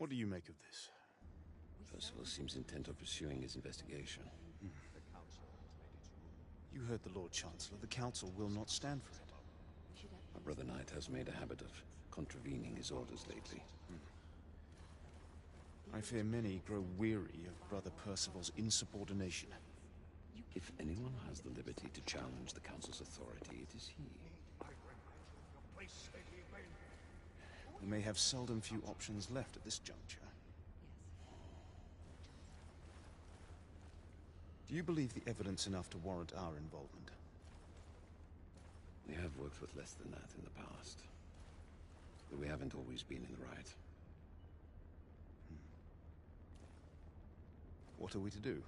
What do you make of this? Percival seems intent on pursuing his investigation. You heard the Lord Chancellor. The Council will not stand for it. My brother Knight has made a habit of contravening his orders lately. I fear many grow weary of Brother Percival's insubordination. If anyone has the liberty to challenge the Council's authority, it is he. We may have seldom few options left at this juncture. Do you believe the evidence enough to warrant our involvement? We have worked with less than that in the past. But we haven't always been in the right. What are we to do?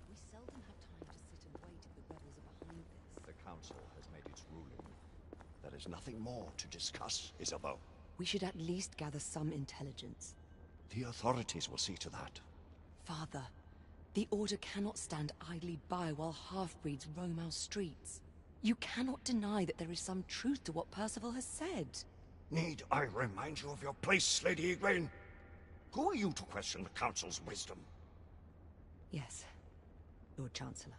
We seldom have time to sit and wait if the rebels are behind this. The Council has made its ruling. There is nothing more to discuss, Isabeau. We should at least gather some intelligence. The authorities will see to that. Father, the Order cannot stand idly by while half-breeds roam our streets. You cannot deny that there is some truth to what Percival has said. Need I remind you of your place, Lady Igraine? Who are you to question the Council's wisdom? Yes, Lord Chancellor.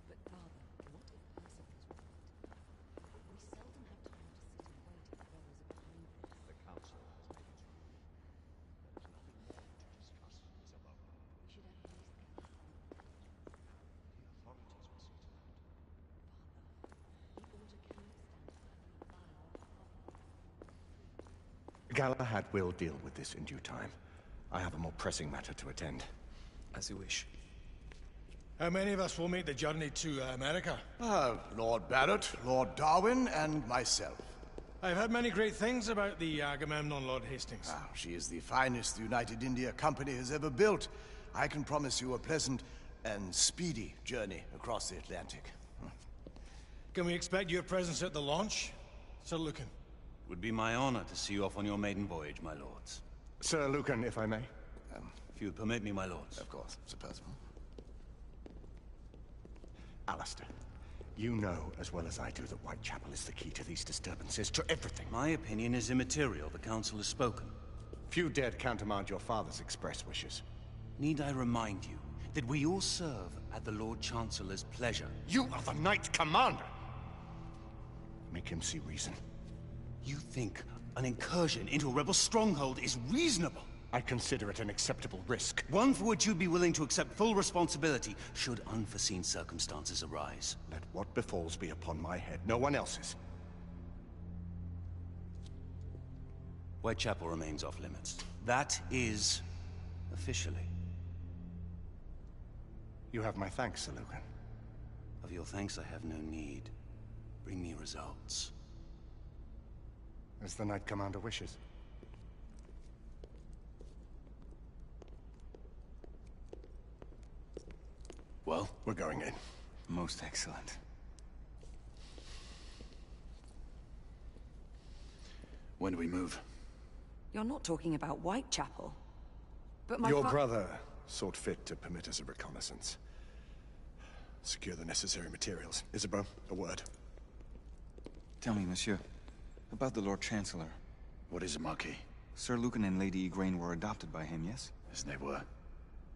But Father, what if Percival's right? We seldom have time to sit and wait if the rebels are behind this. The Council has made its ruling. There is nothing more to discuss, Isabeau. We should at least gather some The authorities will see to that. Father, the Order cannot stand idly by while half-breeds. Galahad will deal with this in due time. I have a more pressing matter to attend. As you wish. How many of us will make the journey to America? Lord Barrett, Lord Darwin, and myself. I've heard many great things about the Agamemnon, Lord Hastings. She is the finest the United India Company has ever built. I can promise you a pleasant and speedy journey across the Atlantic. Can we expect your presence at the launch? Sir Lucan. It would be my honor to see you off on your maiden voyage, my lords. Sir Lucan, if I may. If you would permit me, my lords. Of course, Sir Percival. Alistair, you know as well as I do that Whitechapel is the key to these disturbances, to everything. My opinion is immaterial. The Council has spoken. Few dared countermand your father's express wishes. Need I remind you that we all serve at the Lord Chancellor's pleasure? You are the Knight Commander! Make him see reason. You think an incursion into a rebel stronghold is reasonable? I consider it an acceptable risk. One for which you'd be willing to accept full responsibility should unforeseen circumstances arise. Let what befalls be upon my head, no one else's. Whitechapel remains off limits. That is... officially. You have my thanks, Sir Lucan. Of your thanks I have no need. Bring me results. As the Knight Commander wishes. Well? We're going in. Most excellent. When do we move? You're not talking about Whitechapel. But my Your brother sought fit to permit us a reconnaissance. Secure the necessary materials. Isabeau, a word. Tell me, monsieur, about the Lord Chancellor. What is it, Marquis? Sir Lucan and Lady Igraine were adopted by him, yes? Yes, they were.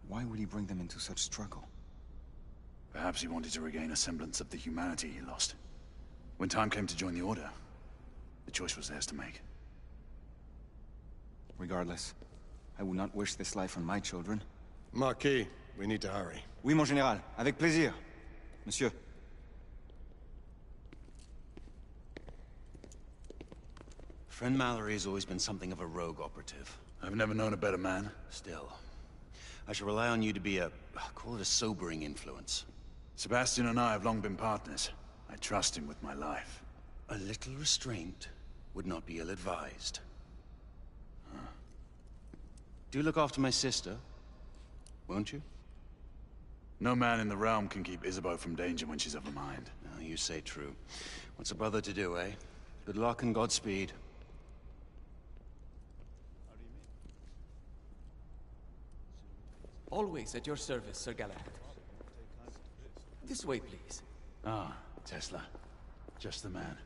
Why would he bring them into such struggle? Perhaps he wanted to regain a semblance of the humanity he lost. When time came to join the Order, the choice was theirs to make. Regardless, I would not wish this life on my children. Marquis, we need to hurry. Oui, mon général. Avec plaisir. Monsieur. Friend Mallory has always been something of a rogue operative. I've never known a better man. Still, I shall rely on you to be a call it a sobering influence. Sebastian and I have long been partners. I trust him with my life. A little restraint would not be ill-advised. Do look after my sister, won't you? No man in the realm can keep Isabeau from danger when she's of a mind. No, you say true. What's a brother to do, eh? Good luck and Godspeed. Always at your service, Sir Galahad. This way, please. Ah, Tesla. Just the man.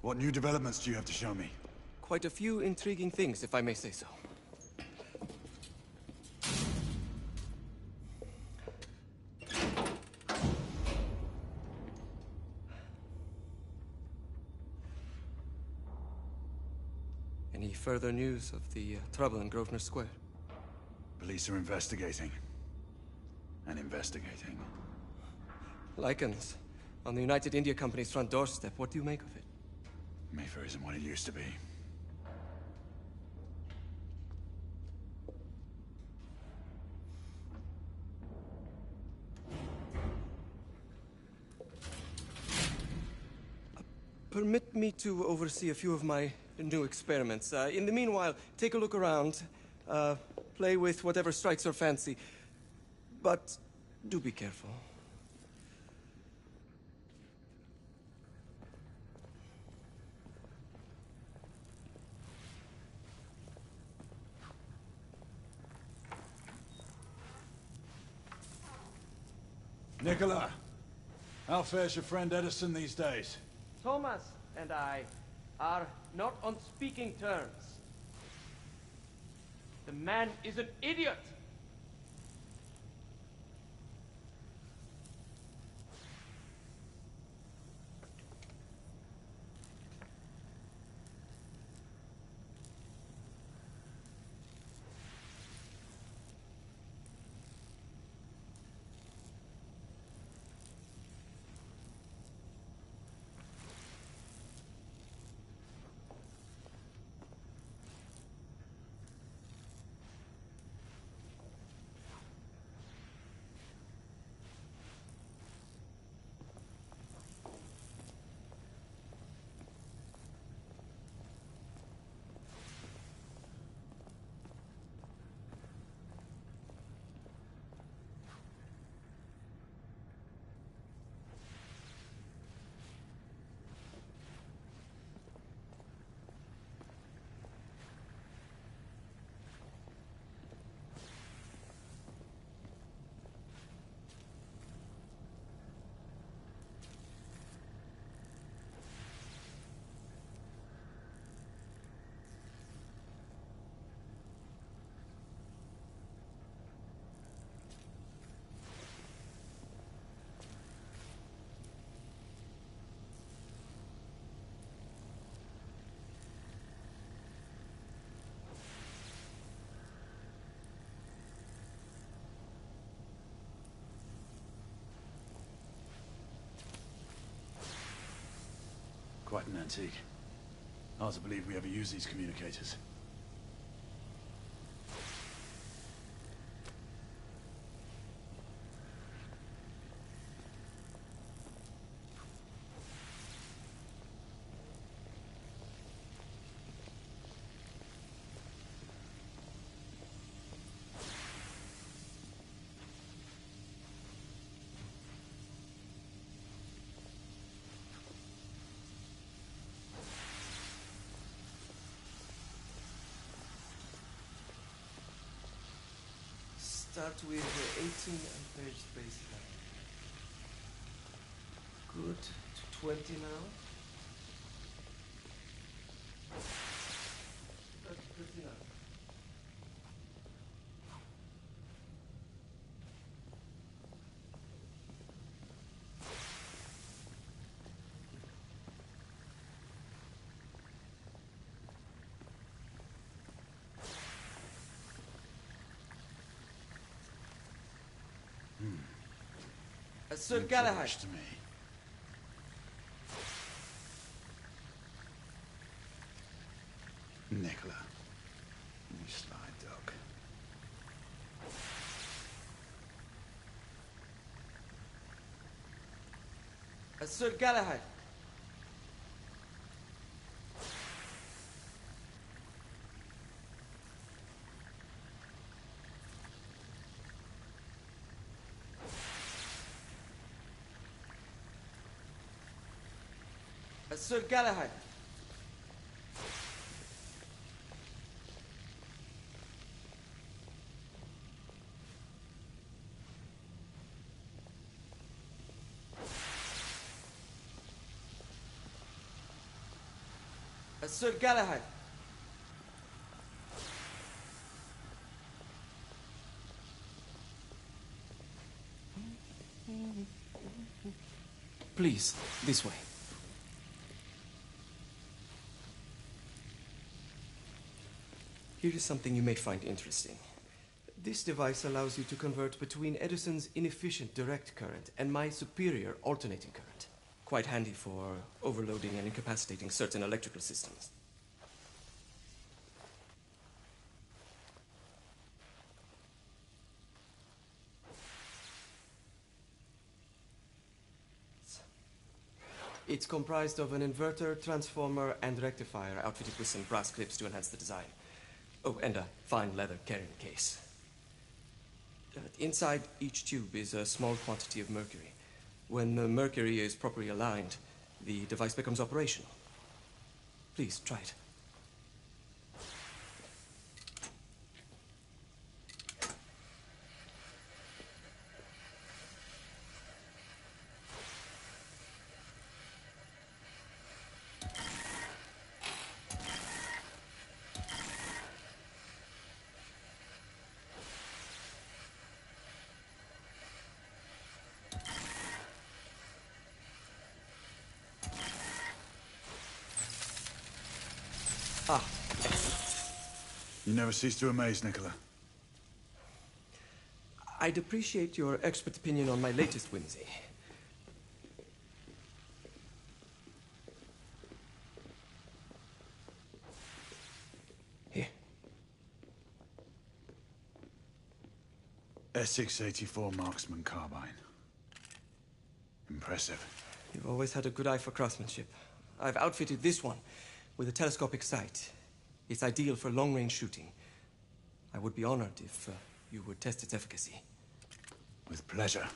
What new developments do you have to show me? Quite a few intriguing things, if I may say so. Any further news of the trouble in Grosvenor Square? Police are investigating. And investigating. Lycans, on the United India Company's front doorstep. What do you make of it? Mayfair isn't what it used to be. Permit me to oversee a few of my new experiments. In the meanwhile, take a look around. Play with whatever strikes your fancy. But do be careful. Nicola, how fares your friend Edison these days? Thomas and I are not on speaking terms. The man is an idiot! Quite an antique. Hard to believe we ever use these communicators. start with 18 amperage baseline. Good. To 20 now. That's good enough. Sir Galahad. To me. Nicola, you sly dog. Sir Galahad. Sir Galahad. Sir Galahad. Please, this way. Here is something you may find interesting. This device allows you to convert between Edison's inefficient direct current and my superior alternating current. Quite handy for overloading and incapacitating certain electrical systems. It's comprised of an inverter, transformer, and rectifier outfitted with some brass clips to enhance the design. Oh, and a fine leather carrying case. Inside each tube is a small quantity of mercury. When the mercury is properly aligned, the device becomes operational. Please, try it. Ah, excellent. You never cease to amaze, Nicola. I'd appreciate your expert opinion on my latest whimsy. Here. Essex 84 Marksman Carbine. Impressive. You've always had a good eye for craftsmanship. I've outfitted this one with a telescopic sight. It's ideal for long-range shooting. I would be honored if you would test its efficacy. With pleasure.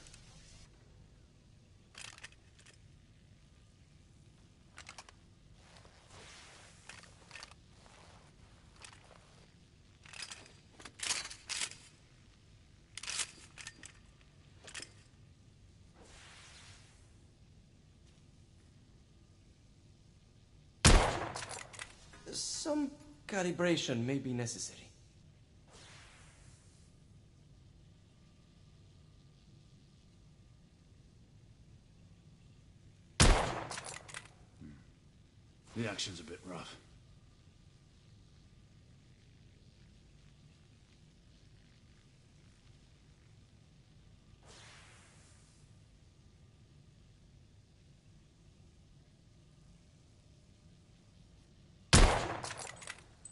Some calibration may be necessary. The action's a bit rough.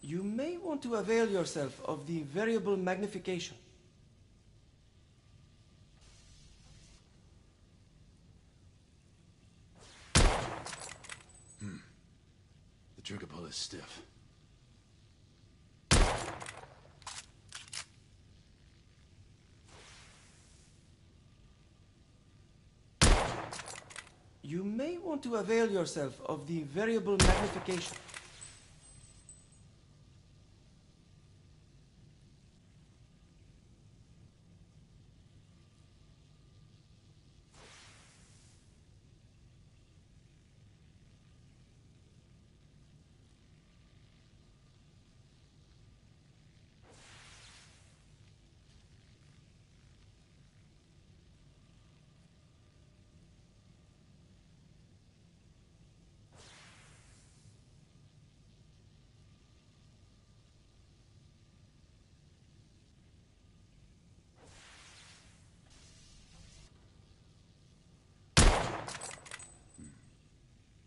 You may want to avail yourself of the variable magnification. The trigger pull is stiff. You may want to avail yourself of the variable magnification.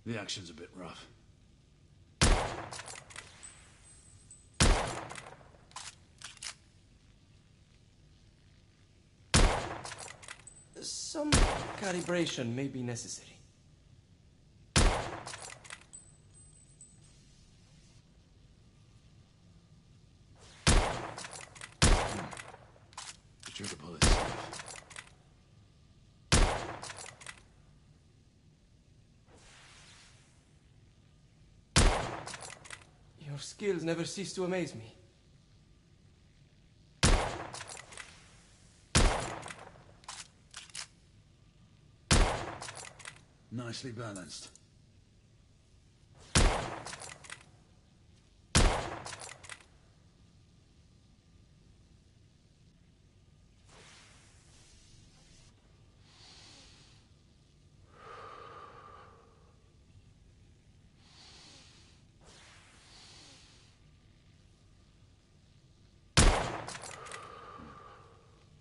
The action's a bit rough. Some calibration may be necessary. The trigger pull is stiff. Your skills never cease to amaze me. Nicely balanced.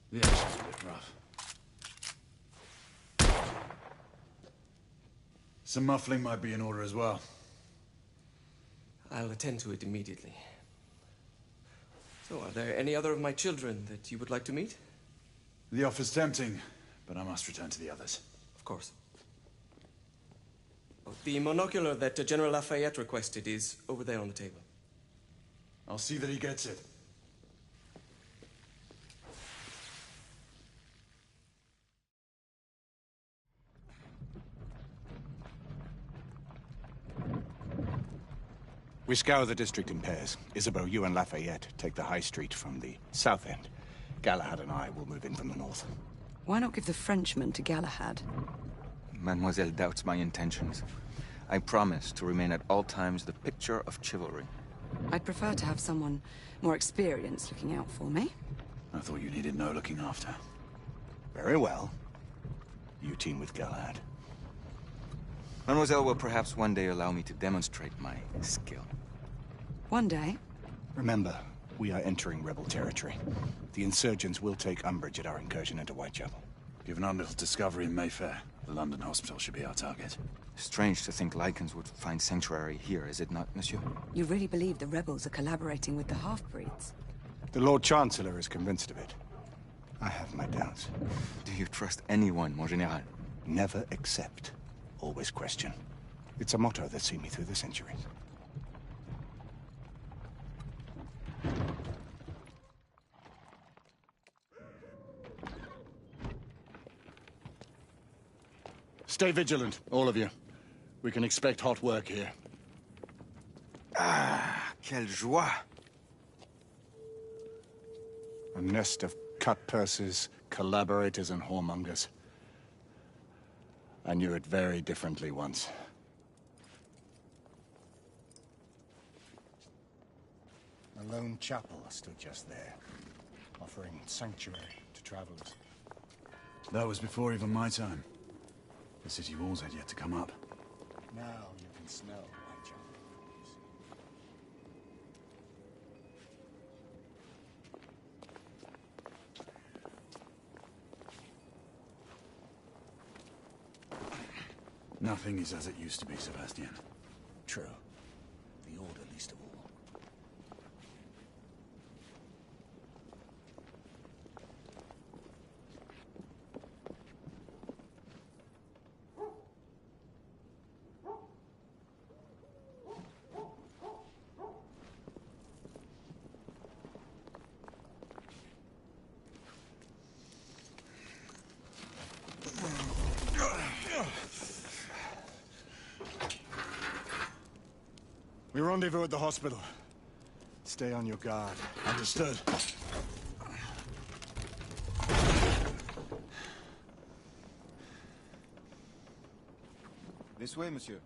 The action's a bit rough. Some muffling might be in order as well. I'll attend to it immediately. So, are there any other of my children that you would like to meet? The offer's tempting, but I must return to the others. Of course. Oh, the monocular that General Lafayette requested is over there on the table. I'll see that he gets it. We scour the district in pairs. Isabeau, you and Lafayette take the high street from the south end. Galahad and I will move in from the north. Why not give the Frenchman to Galahad? Mademoiselle doubts my intentions. I promise to remain at all times the picture of chivalry. I'd prefer to have someone more experienced looking out for me. I thought you needed no looking after. Very well. You team with Galahad. Mademoiselle will perhaps one day allow me to demonstrate my skill. One day? Remember, we are entering rebel territory. The insurgents will take umbrage at our incursion into Whitechapel. Given our little discovery in Mayfair, the London hospital should be our target. Strange to think Lycans would find sanctuary here, is it not, monsieur? You really believe the rebels are collaborating with the half-breeds? The Lord Chancellor is convinced of it. I have my doubts. Do you trust anyone, mon général? Never accept. Always question. It's a motto that's seen me through the centuries. Stay vigilant, all of you. We can expect hot work here. Ah, quelle joie! A nest of cut-purses, collaborators, and whoremongers. I knew it very differently once. A lone chapel stood just there, offering sanctuary to travelers. That was before even my time. The city walls had yet to come up. Now you can smell Whitechapel. Nothing is as it used to be, Sebastian. True. The Order least of all. We rendezvous at the hospital. Stay on your guard. Understood. This way, monsieur.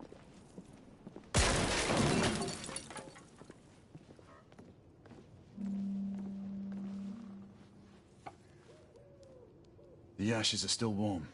The ashes are still warm.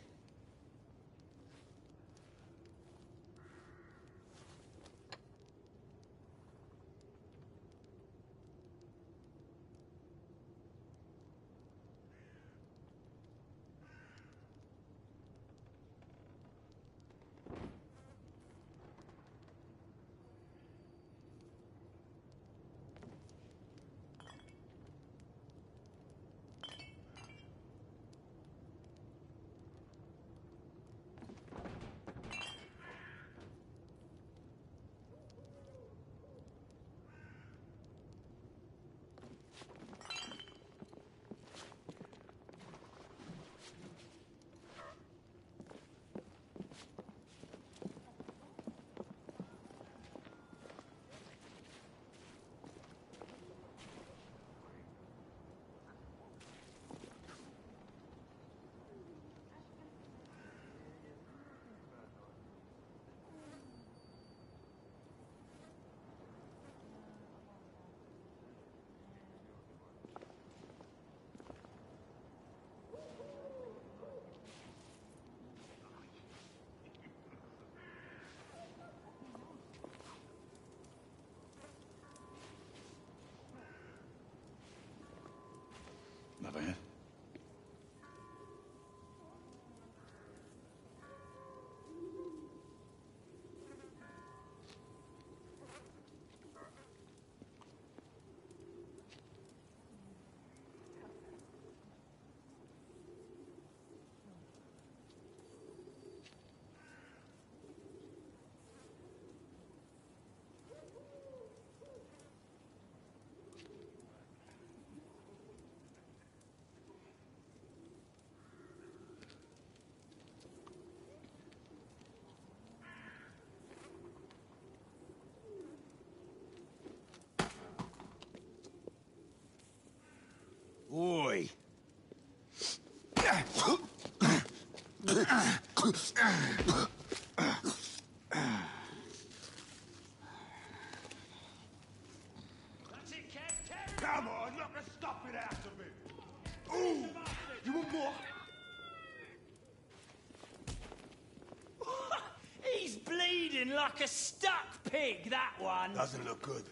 He's bleeding like a stuck pig, that one. Doesn't look good.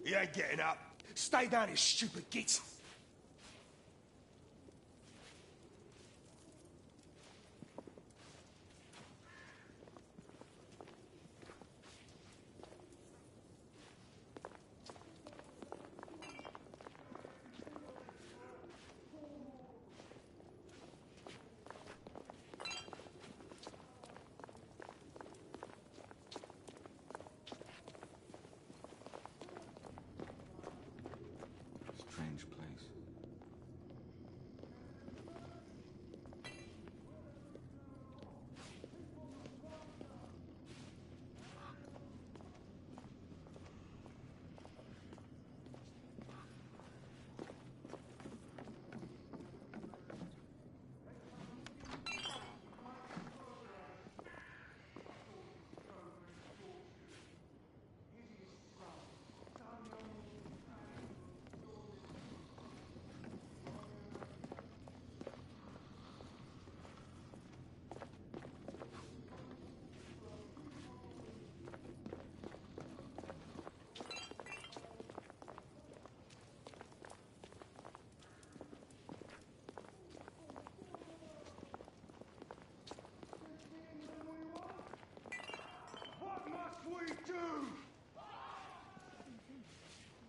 He ain't getting up. Stay down, you stupid git. Strange place.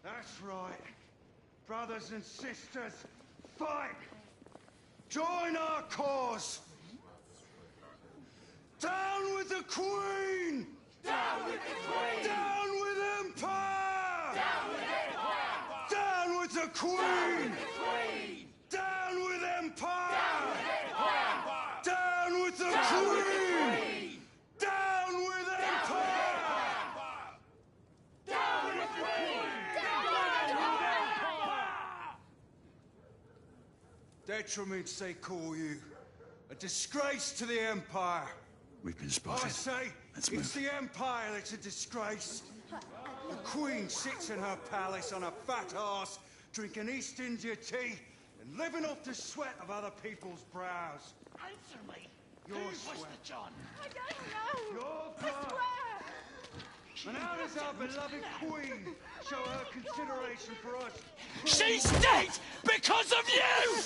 That's right. Brothers and sisters, fight! Join our cause! Down with the Queen! Down with the Queen! Down with Empire! Down with Empire! Down with the Queen! Down with the Queen! Down with Empire! Down with Empire! Down with the Down Queen! with the Queen! Down with Empire! Down with the Queen! Detriments, they call you. A disgrace to the Empire. We've been I spotted. say, Let's it's move. the Empire that's a disgrace. The Queen sits in her palace on a fat arse, drinking East India tea and living off the sweat of other people's brows. Answer me. Your Who was sweat. the John? I don't know. Your I blood. swear. And how does our beloved Queen show her consideration for us? She's dead because of you!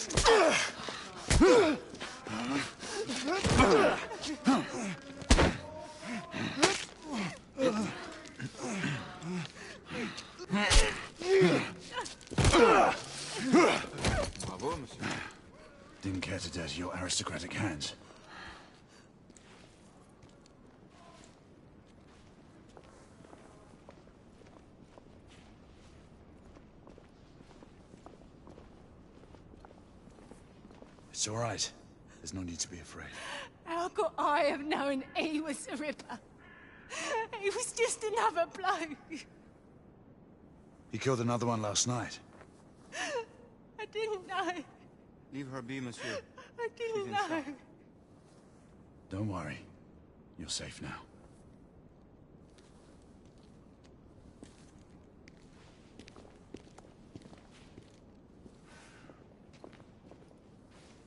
Bravo, monsieur. Didn't care to dirty your aristocratic hands. It's all right. There's no need to be afraid. How could I have known he was the Ripper? He was just another bloke. He killed another one last night. I didn't know. Leave her be, monsieur. I didn't She's know. inside. Don't worry. You're safe now.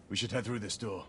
We should head through this door.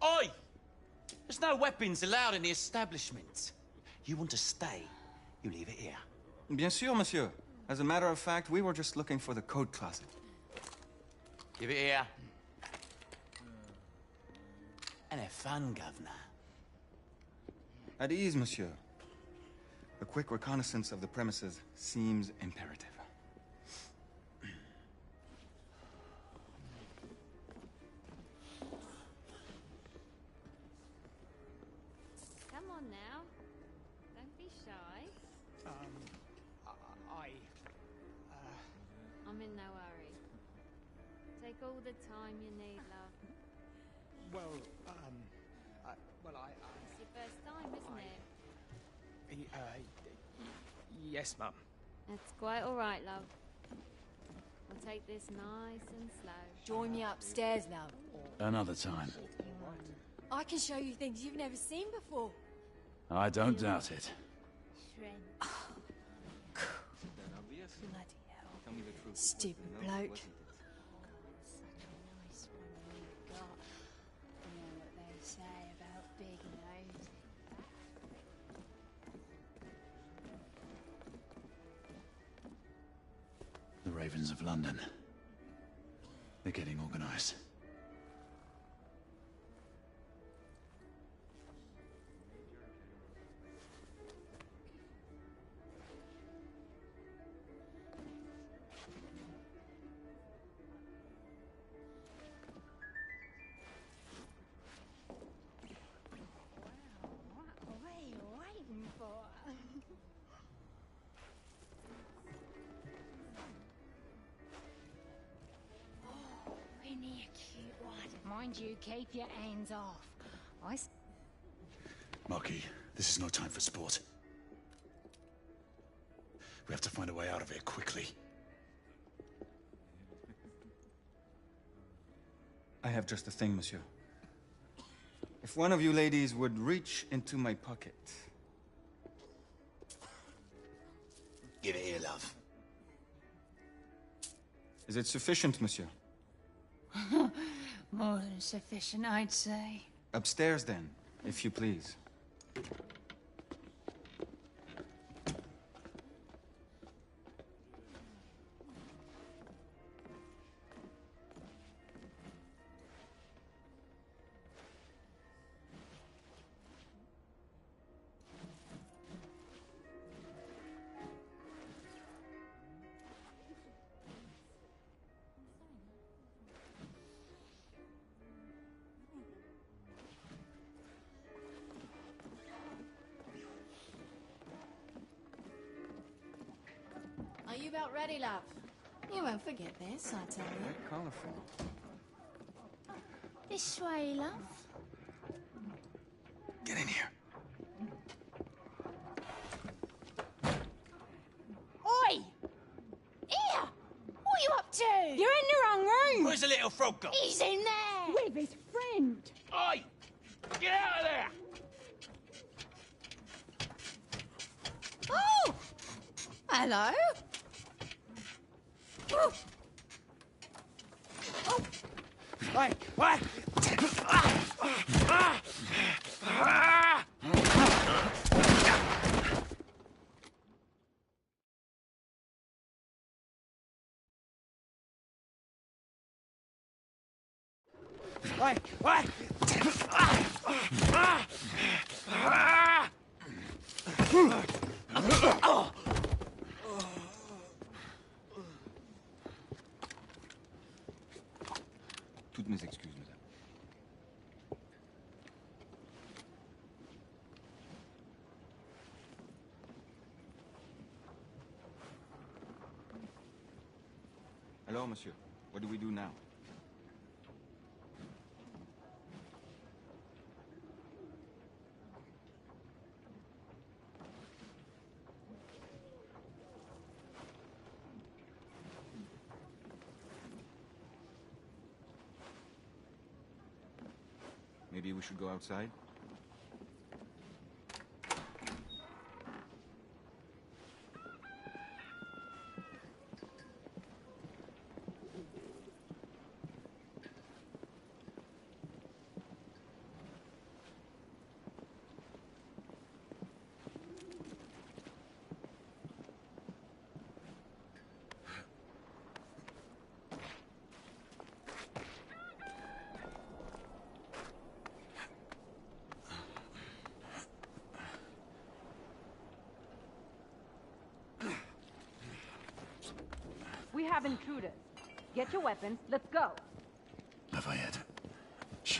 Oi! There's no weapons allowed in the establishment. You want to stay, you leave it here. Bien sûr, monsieur. As a matter of fact, we were just looking for the coat closet. Give it here. And have fun, Governor. At ease, monsieur. A quick reconnaissance of the premises seems imperative. Come on now. Don't be shy. I'm in no hurry. Take all the time you need, love. Well, It's your first time, isn't it? Yes, Mum. That's quite all right, love. We'll take this nice and slow. Join me upstairs, love. Another time. I can show you things you've never seen before. I don't doubt it. Bloody hell. Stupid bloke. Such a nice one we've got. You know what they say about big noses. The Ravens of London. They're getting organized. What are you waiting for? Winnie, a cute one. Mind you, keep your hands off. Marquis, this is no time for sport. We have to find a way out of here quickly. I have just the thing, monsieur. If one of you ladies would reach into my pocket. Give it here, love. Is it sufficient, monsieur? More than sufficient, I'd say. Upstairs, then, if you please. Are you about ready, love? You won't forget this, I tell you. Very colorful. This way, love. Get in here. Oi! Here! What are you up to? You're in the wrong room! Where's the little frog gone? He's in there! With his friend! Oi! Get out of there! Oh! Hello? Oh! Oh! Hey, what? Hey, what? Toutes mes excuses, madame. Alors, monsieur, what do we do now? Maybe we should go outside? have intruders. Get your weapons, let's go. Lafayette. Shh.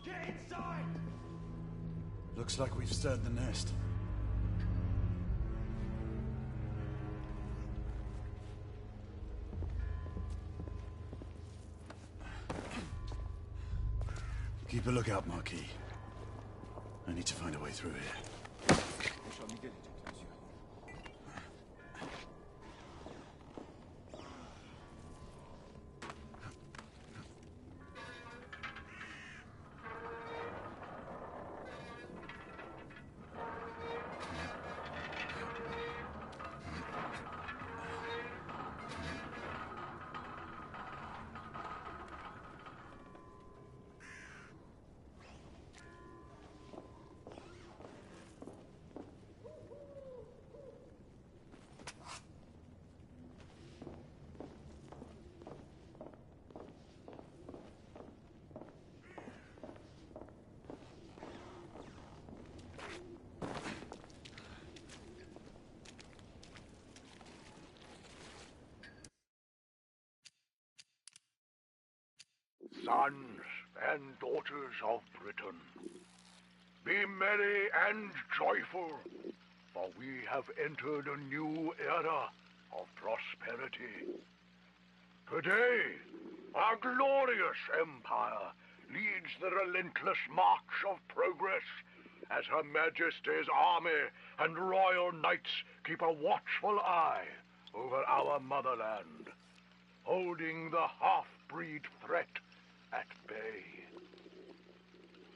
Get inside! Looks like we've stirred the nest. Keep a lookout, Marquis. I need to find a way through here. Sons and daughters of Britain, be merry and joyful, for we have entered a new era of prosperity. Today, our glorious empire leads the relentless march of progress as Her Majesty's army and royal knights keep a watchful eye over our motherland, holding the half-breed threat at bay.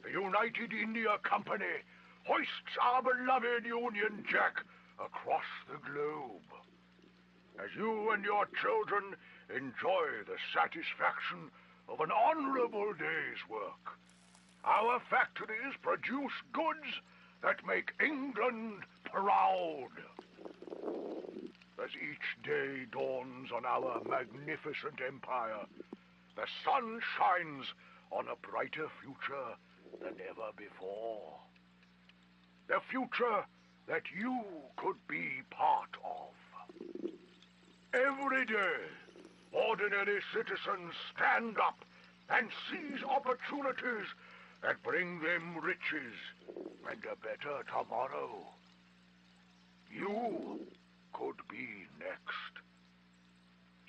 The United India Company hoists our beloved Union Jack across the globe. As you and your children enjoy the satisfaction of an honorable day's work, our factories produce goods that make England proud. As each day dawns on our magnificent empire, the sun shines on a brighter future than ever before. The future that you could be part of. Every day, ordinary citizens stand up and seize opportunities that bring them riches and a better tomorrow. You could be next.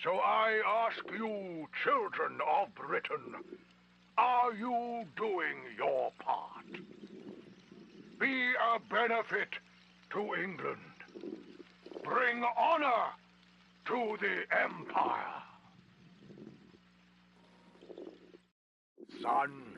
So I ask you, children of Britain, are you doing your part? Be a benefit to England. Bring honor to the Empire. Son.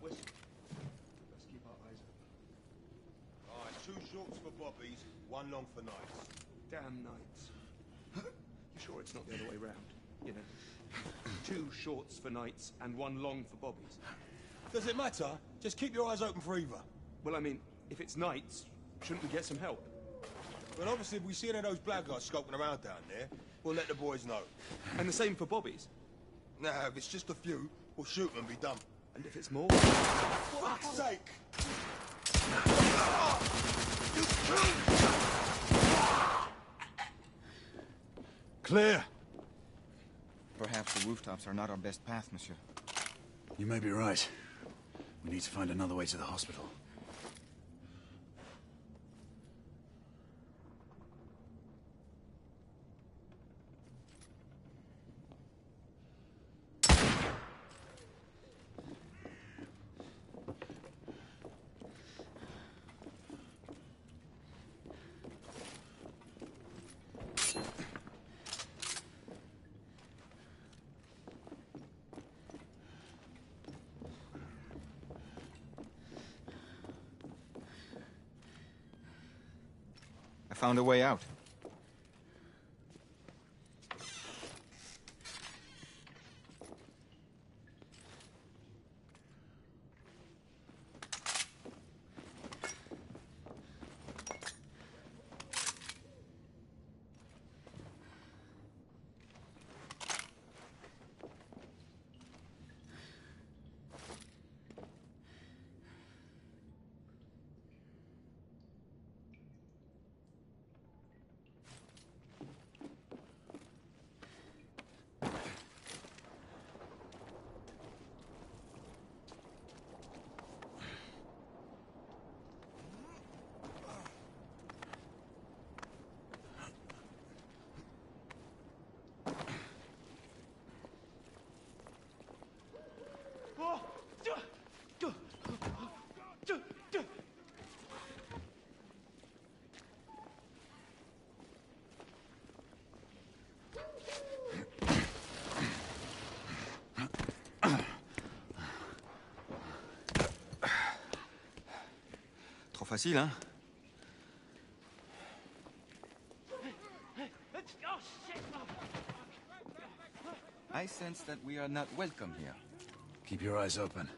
Whistle. Let's keep our eyes open. All right, 2 shorts for bobbies, 1 long for nights. Damn nights. You sure it's not the other way round? You know, 2 shorts for nights and 1 long for bobbies. Does it matter? Just keep your eyes open for either. Well, I mean, if it's nights, shouldn't we get some help? Well, obviously, if we see any of those blackguards scoping around down there, we'll let the boys know. And the same for bobbies? Nah, if it's just a few, we'll shoot them and be done. And if it's more? For fuck's sake! Clear! Perhaps the rooftops are not our best path, monsieur. You may be right. We need to find another way to the hospital. I found a way out. Trop facile, hein? I sense that we are not welcome here. Keep your eyes open.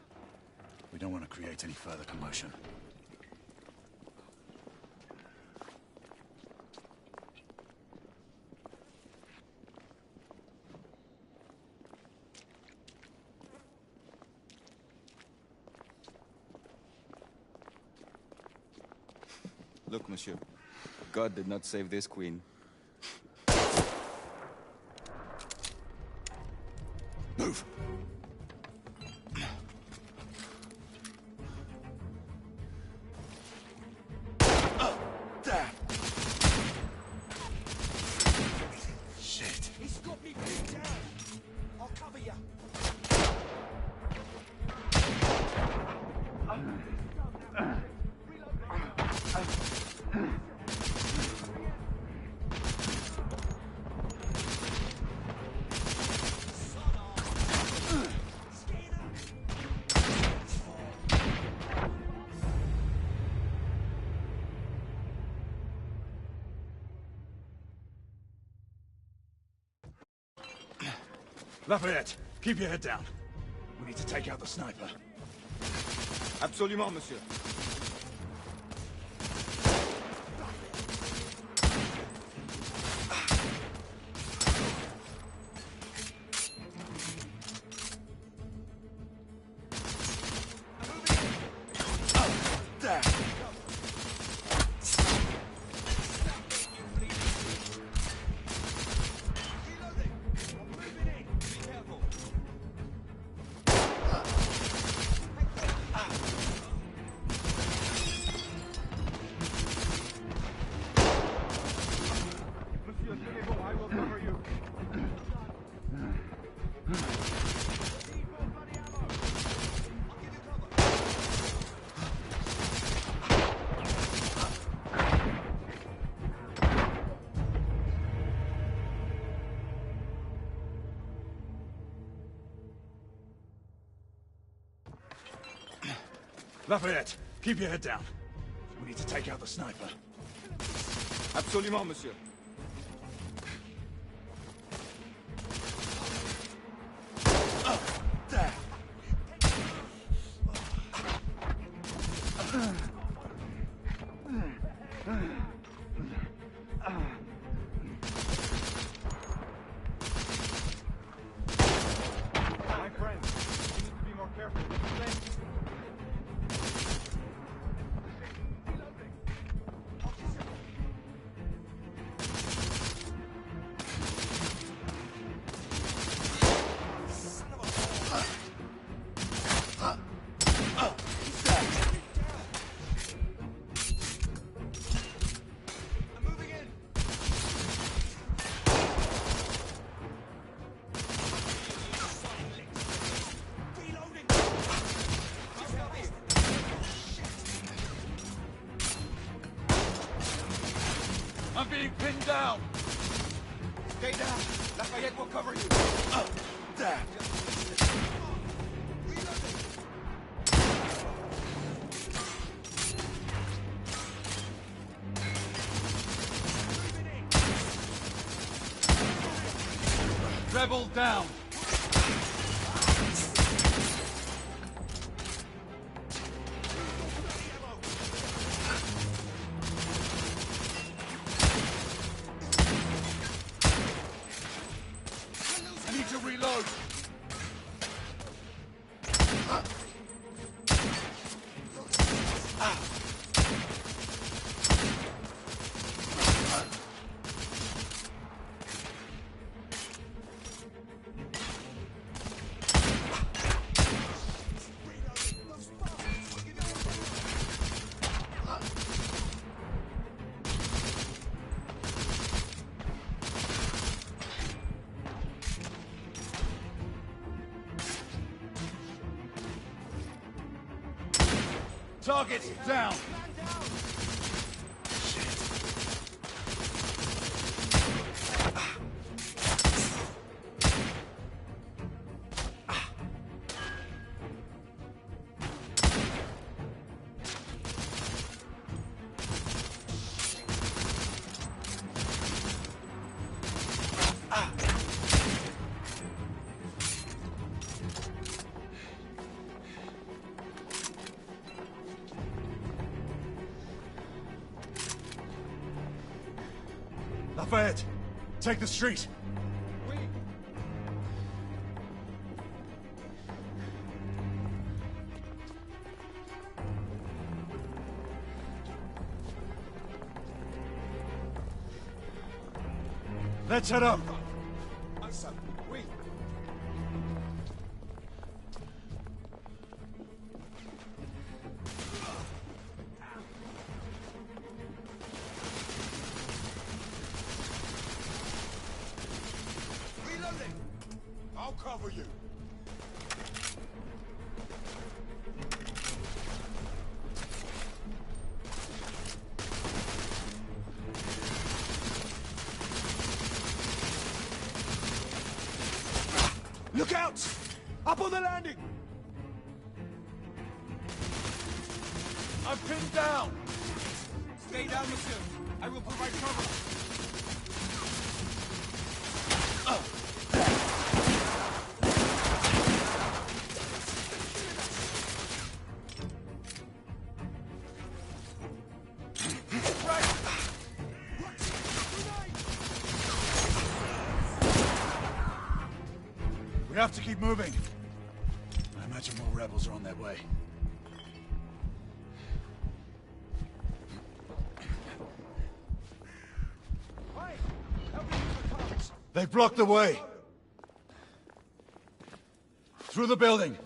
We don't want to create any further commotion. Look, monsieur. God did not save this queen. Move! There! Shit! He's got me pinned down! I'll cover you! Lafayette, keep your head down. We need to take out the sniper. Absolument, monsieur. There! Lafayette, keep your head down. We need to take out the sniper. Absolument, monsieur. There! My friend, you need to be more careful. I'm being pinned down! Stay down! Lafayette will cover you! There! Rebel down! I need to reload! Target down! Lafayette, take the street. Let's head up. I'll cover you. Look out! Up on the landing! I'm pinned down! Stay down, monsieur. I will provide cover. We have to keep moving. I imagine more rebels are on their way. They've blocked the way. Through the building.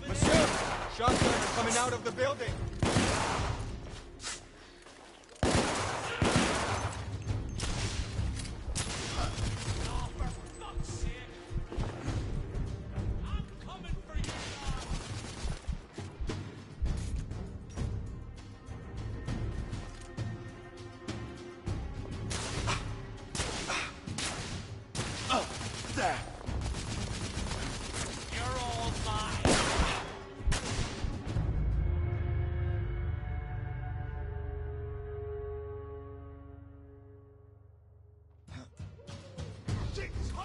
Monsieur, shotgunners coming out of the building. There. You're all mine.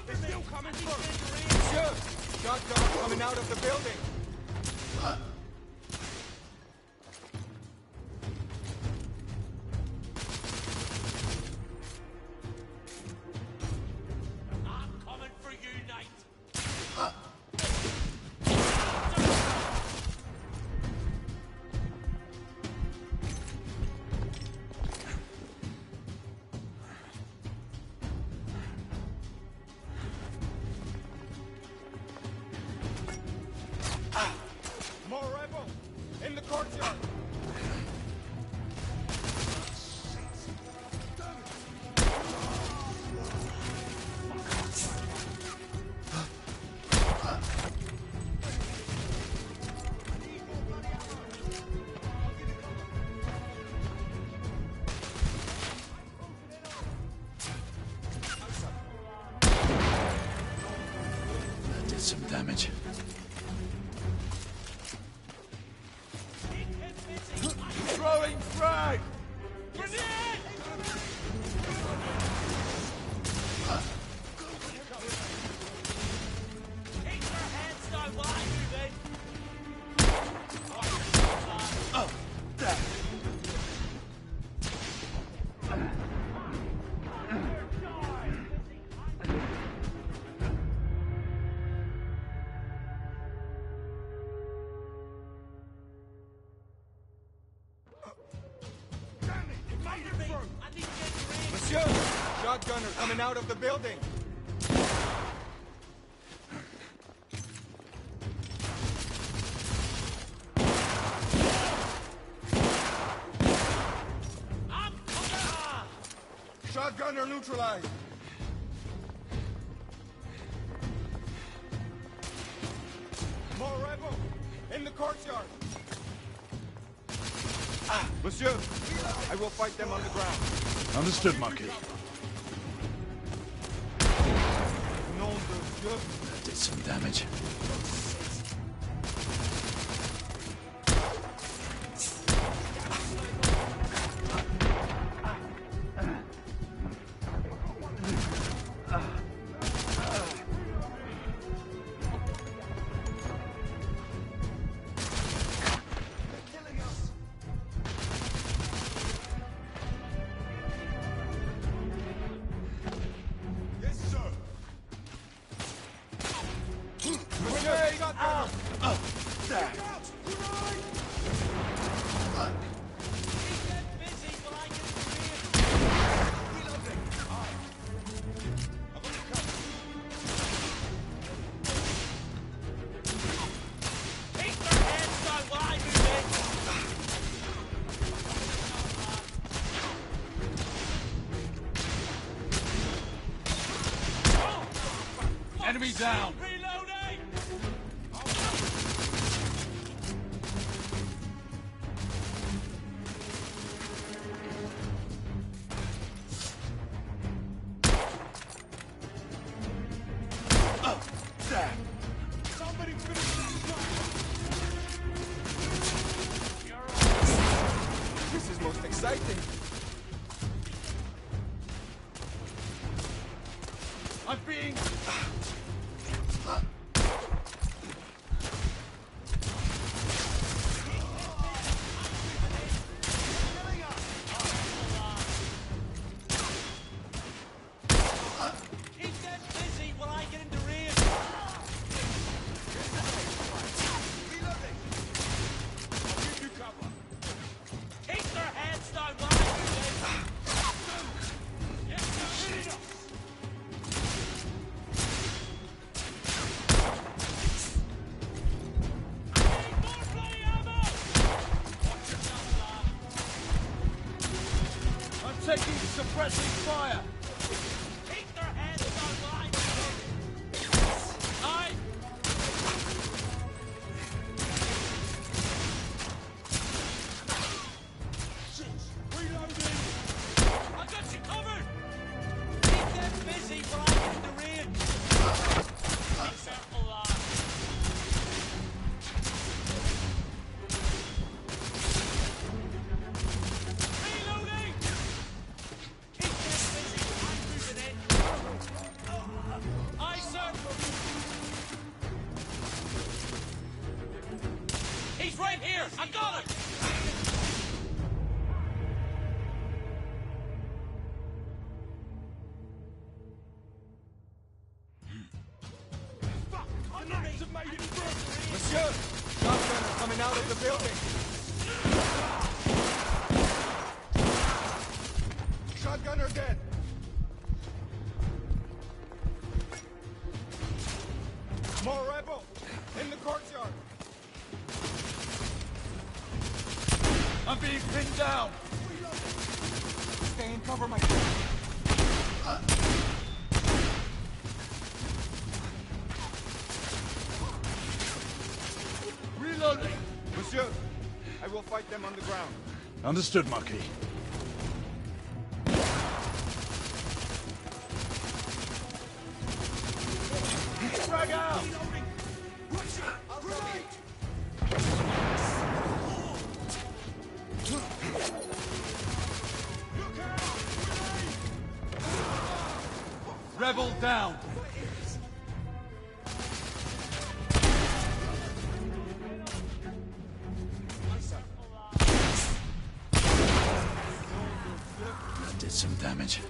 They're still coming through. Monsieur, shotgunners coming out of the building. More some damage. Throwing frag! Oh, there. Monsieur! Shotgunner coming out of the building! Shotgunner neutralized! More rebel! In the courtyard! Monsieur, I will fight them on the ground. Understood, Marquis. Nom de Dieu! That did some damage. Enemy down! This is most exciting. I'm being... taking suppressing fire! Keep their heads online! Aye! Reloading! I got you covered! Keep them busy while I get in the range! Be careful, lad! He's right here! I got him! Monsieur! Shotgunner coming out of the building! Shotgunner dead! More rebel! In the courtyard! I'm being pinned down! Stay in cover, my friend. Reloading! Monsieur, I will fight them on the ground. Understood, Marquis. Frag out! Rebel down! That did some damage.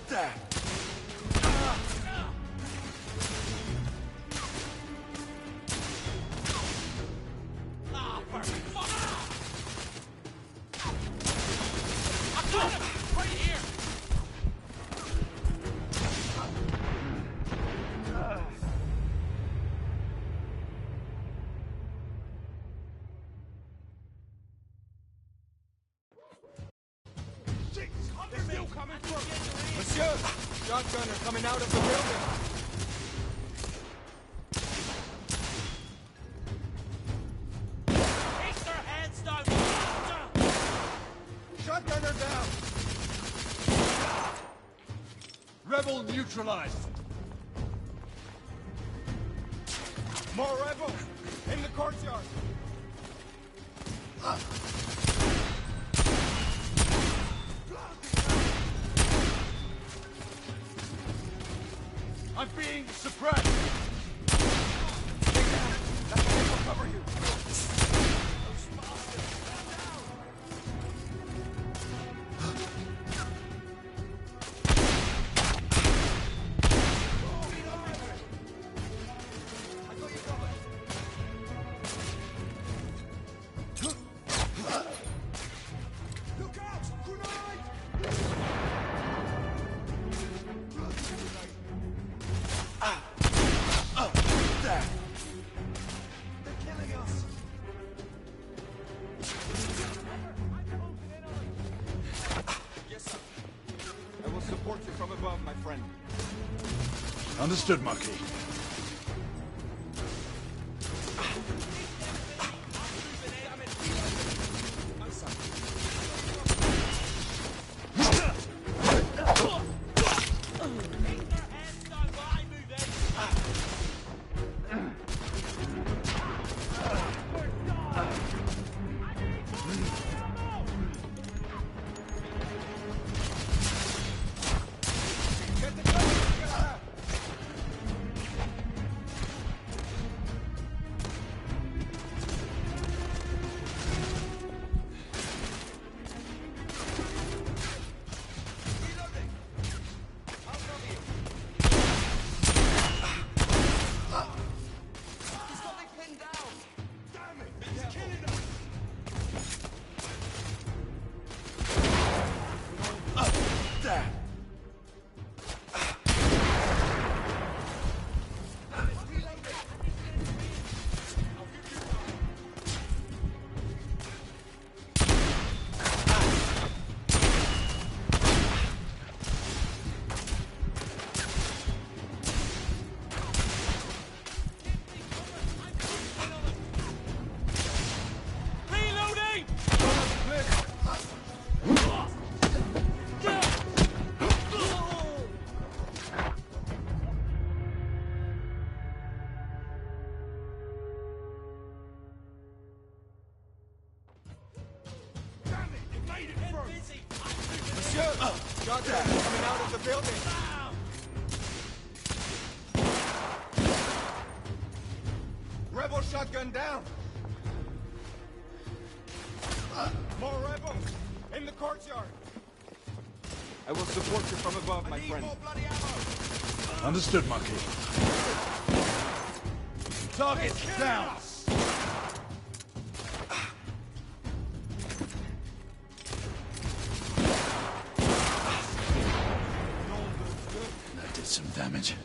There! Monsieur! Shotgunner coming out of the building! Keep their heads down! Shotgunner down! Rebel neutralized! More rebels! In the courtyard! I'm being suppressed! That will cover you! Support you from above, my friend. Understood, Marquis. Shotgun coming out of the building! Rebel shotgun down! More rebels! In the courtyard! I will support you from above, my friend. Understood, Marquis. Target down! That did some damage.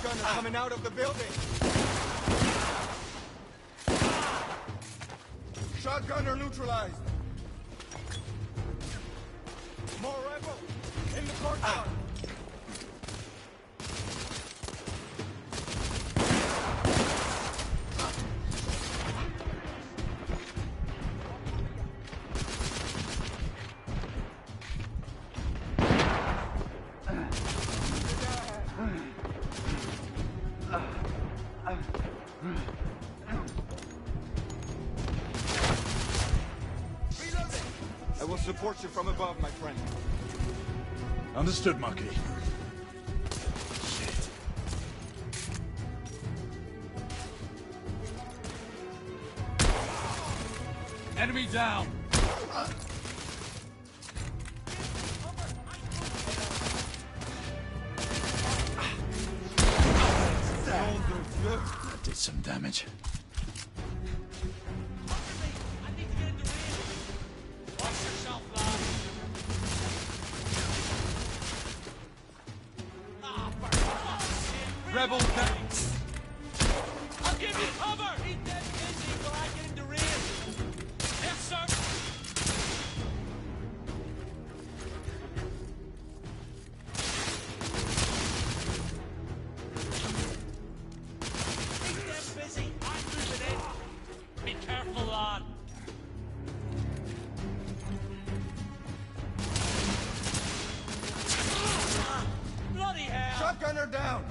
Shotgunner coming out of the building! Shotgunner neutralized! More rebels! In the courtyard! I will support you from above, my friend. Understood, Marquis. Enemy down! That did some damage. Rebel tanks! I'll give you cover! Keep them busy while I get into range. Yes, sir! Keep them busy! I'm moving in! Be careful, lad! Bloody hell! Shotgunner down!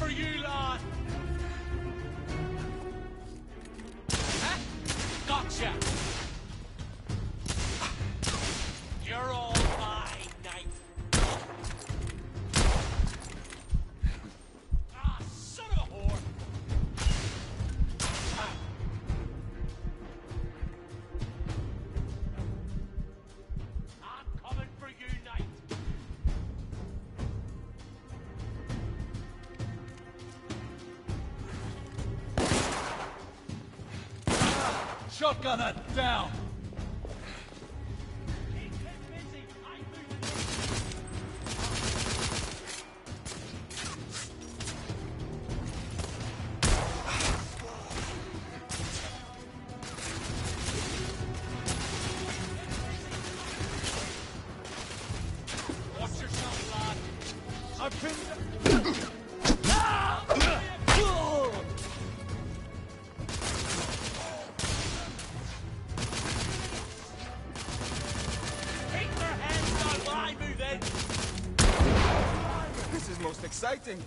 For you, lad! Huh? Gotcha! You're all mine, knight. Ah, son of a whore! I'm coming for you, knight. Shotgunner, down! Watch yourself, lad! I've been... This is most exciting.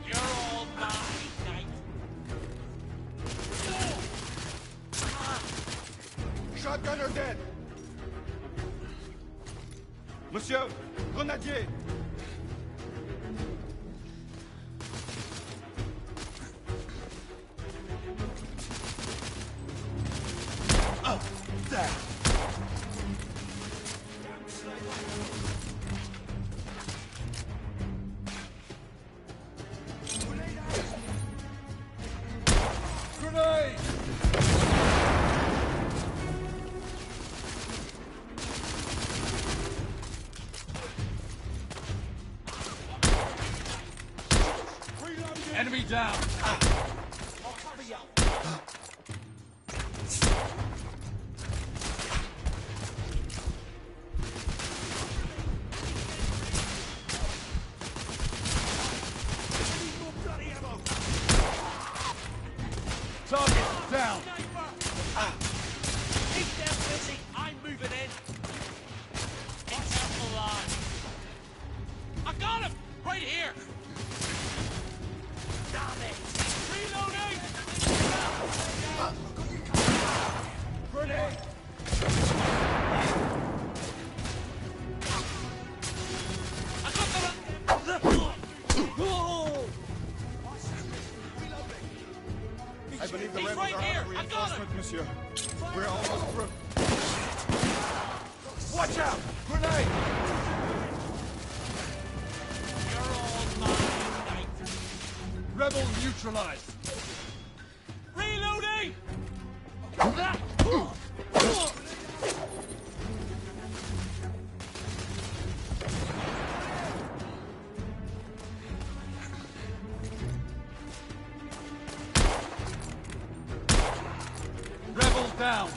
You're all mine, knight. Shotgunner dead. Monsieur, grenadier. Grenade! Enemy down! I'll cover you. Target down! Keep them busy! I'm moving in! Be careful, lad! I got him! Right here! Damn it! Reloading! Grenade! I got the... I believe the He's rebels right are here. under I got him. reinforcement, monsieur. We're almost through. Watch out! Grenade! rebel neutralized. Reloading! Rebels down.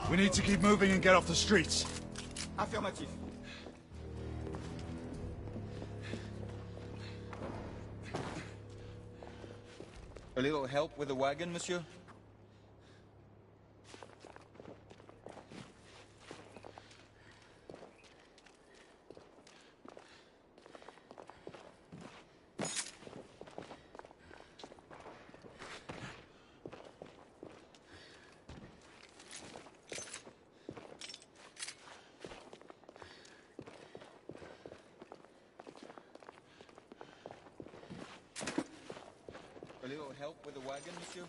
We need to keep moving and get off the streets. Affirmatif. A little help with the wagon, monsieur? A little help with the wagon, monsieur?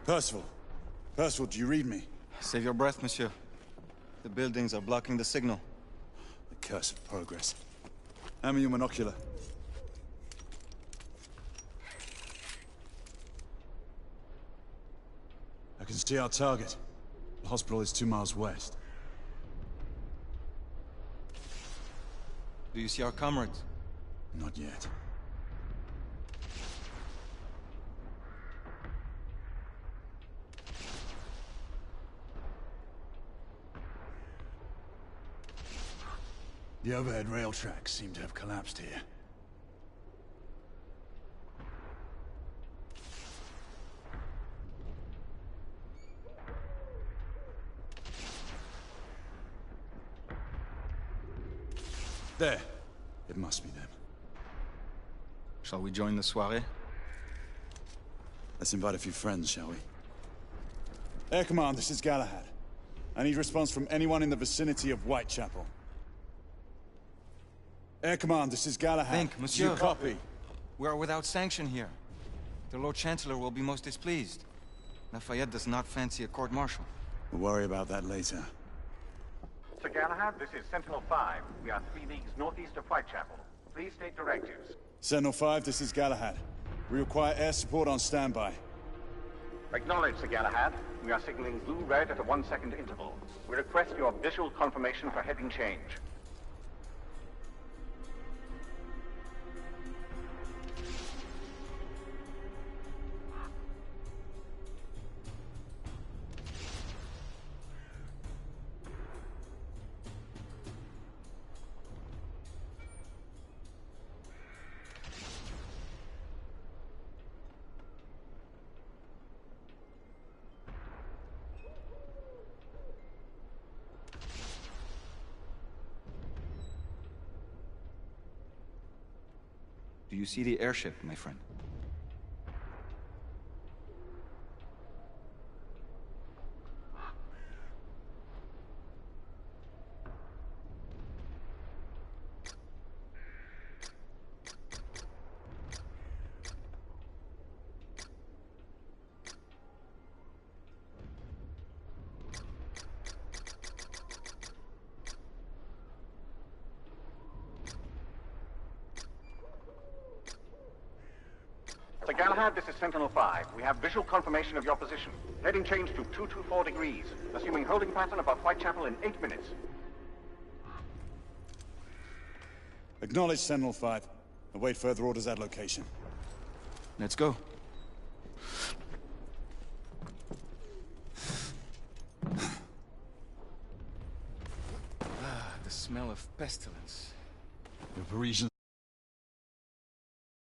Percival. Percival, do you read me? Save your breath, monsieur. The buildings are blocking the signal. The curse of progress. Hand me your monocular. I can see our target. The hospital is 2 miles west. Do you see our comrades? Not yet. The overhead rail tracks seem to have collapsed here. There. It must be them. Shall we join the soirée? Let's invite a few friends, shall we? Air Command, this is Galahad. I need response from anyone in the vicinity of Whitechapel. Air Command, this is Galahad. Think, monsieur. You copy? We are without sanction here. The Lord Chancellor will be most displeased. Lafayette does not fancy a court-martial. We'll worry about that later. Sir Galahad, this is Sentinel-5. We are 3 leagues northeast of Whitechapel. Please state directives. Sentinel-5, this is Galahad. We require air support on standby. Acknowledged, Sir Galahad. We are signaling blue-red at a 1-second interval. We request your visual confirmation for heading change. Do you see the airship, my friend? Sir Galahad, this is Sentinel-5. We have visual confirmation of your position. Heading change to 224 degrees, assuming holding pattern above Whitechapel in 8 minutes. Acknowledge Sentinel-5. Await further orders at location. Let's go. The smell of pestilence. The Parisians